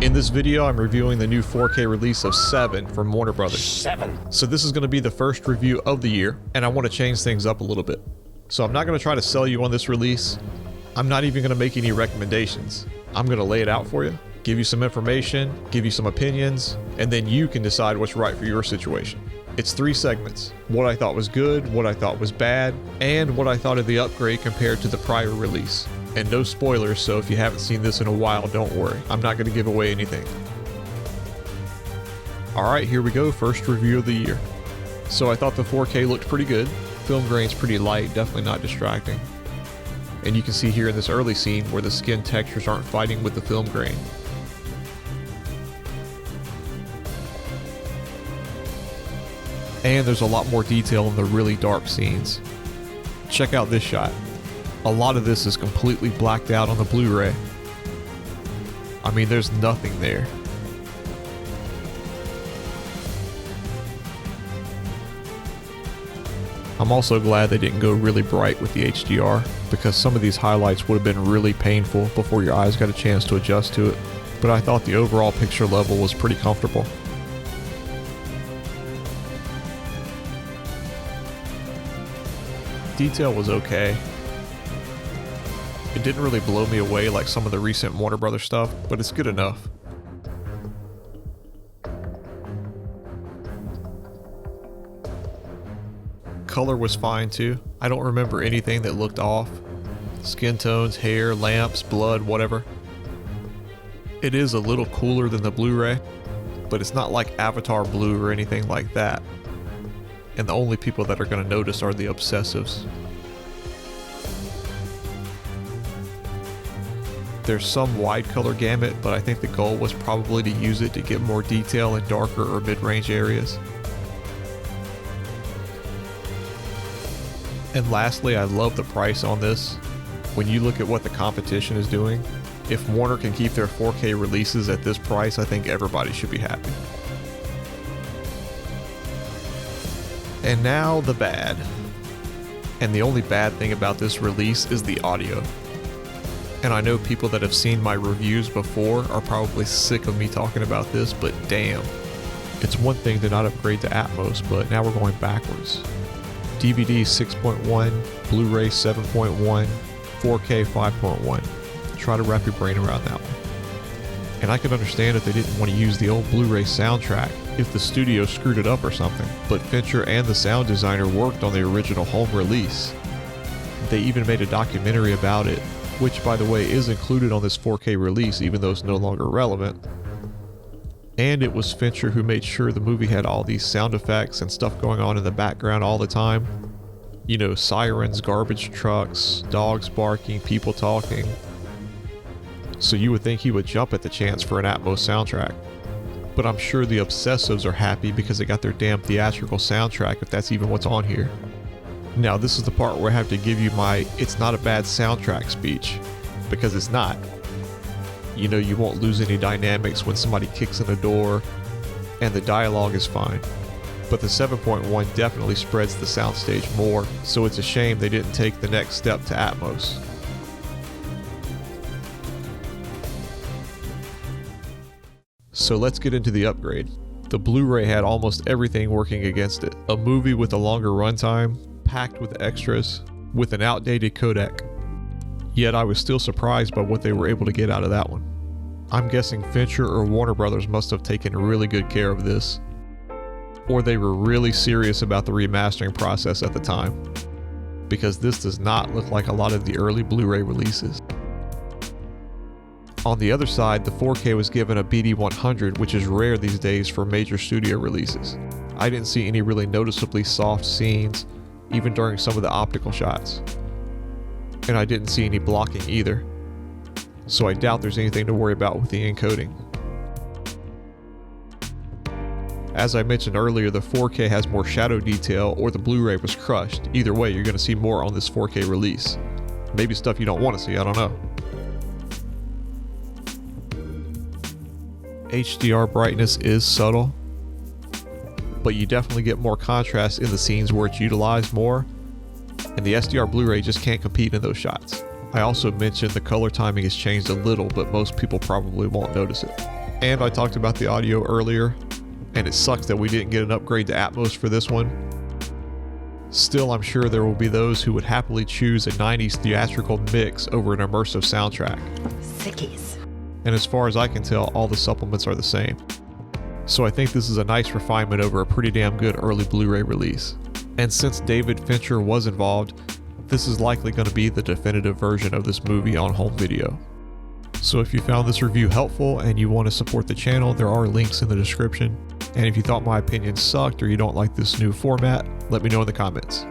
In this video, I'm reviewing the new 4K release of Seven from Warner Bros. So this is going to be the first review of the year, and I want to change things up a little bit. So I'm not going to try to sell you on this release. I'm not even going to make any recommendations. I'm going to lay it out for you, give you some information, give you some opinions, and then you can decide what's right for your situation. It's 3 segments: what I thought was good, what I thought was bad, and what I thought of the upgrade compared to the prior release. And no spoilers, so if you haven't seen this in a while, don't worry. I'm not going to give away anything. Alright, here we go, first review of the year. So I thought the 4K looked pretty good. Film grain's pretty light, definitely not distracting. And you can see here in this early scene where the skin textures aren't fighting with the film grain. And there's a lot more detail in the really dark scenes. Check out this shot. A lot of this is completely blacked out on the Blu-ray. I mean, there's nothing there. I'm also glad they didn't go really bright with the HDR, because some of these highlights would have been really painful before your eyes got a chance to adjust to it. But I thought the overall picture level was pretty comfortable. Detail was okay. It didn't really blow me away like some of the recent Warner Bros. Stuff, but it's good enough. Color was fine too. I don't remember anything that looked off. Skin tones, hair, lamps, blood, whatever. It is a little cooler than the Blu-ray, but it's not like Avatar Blue or anything like that. And the only people that are going to notice are the obsessives. There's some wide color gamut, but I think the goal was probably to use it to get more detail in darker or mid-range areas. And lastly, I love the price on this. When you look at what the competition is doing, if Warner can keep their 4K releases at this price, I think everybody should be happy. And now the bad. And the only bad thing about this release is the audio. And I know people that have seen my reviews before are probably sick of me talking about this, but damn. It's one thing to not upgrade to Atmos, but now we're going backwards. DVD 6.1, Blu-ray 7.1, 4K 5.1. Try to wrap your brain around that one. And I could understand if they didn't want to use the old Blu-ray soundtrack, if the studio screwed it up or something, but Fincher and the sound designer worked on the original home release. They even made a documentary about it, which by the way is included on this 4K release even though it's no longer relevant. And it was Fincher who made sure the movie had all these sound effects and stuff going on in the background all the time. You know, sirens, garbage trucks, dogs barking, people talking. So you would think he would jump at the chance for an Atmos soundtrack. But I'm sure the obsessives are happy because they got their damn theatrical soundtrack, if that's even what's on here. Now this is the part where I have to give you my "it's not a bad soundtrack" speech, because it's not. You know, you won't lose any dynamics when somebody kicks in a door, and the dialogue is fine. But the 7.1 definitely spreads the soundstage more, so it's a shame they didn't take the next step to Atmos. So let's get into the upgrade. The Blu-ray had almost everything working against it. A movie with a longer runtime, packed with extras, with an outdated codec. Yet I was still surprised by what they were able to get out of that one. I'm guessing Fincher or Warner Bros. Must have taken really good care of this. Or they were really serious about the remastering process at the time. Because this does not look like a lot of the early Blu-ray releases. On the other side, the 4K was given a BD100, which is rare these days for major studio releases. I didn't see any really noticeably soft scenes, even during some of the optical shots. And I didn't see any blocking either. So I doubt there's anything to worry about with the encoding. As I mentioned earlier, the 4K has more shadow detail, or the Blu-ray was crushed. Either way, you're going to see more on this 4K release. Maybe stuff you don't want to see, I don't know. HDR brightness is subtle, but you definitely get more contrast in the scenes where it's utilized more, and the SDR Blu-ray just can't compete in those shots. I also mentioned the color timing has changed a little, but most people probably won't notice it. And I talked about the audio earlier, and it sucks that we didn't get an upgrade to Atmos for this one. Still, I'm sure there will be those who would happily choose a 90s theatrical mix over an immersive soundtrack. Sickies. And as far as I can tell, all the supplements are the same. So I think this is a nice refinement over a pretty damn good early Blu-ray release. And since David Fincher was involved, this is likely going to be the definitive version of this movie on home video. So if you found this review helpful and you want to support the channel, there are links in the description. And if you thought my opinion sucked or you don't like this new format, let me know in the comments.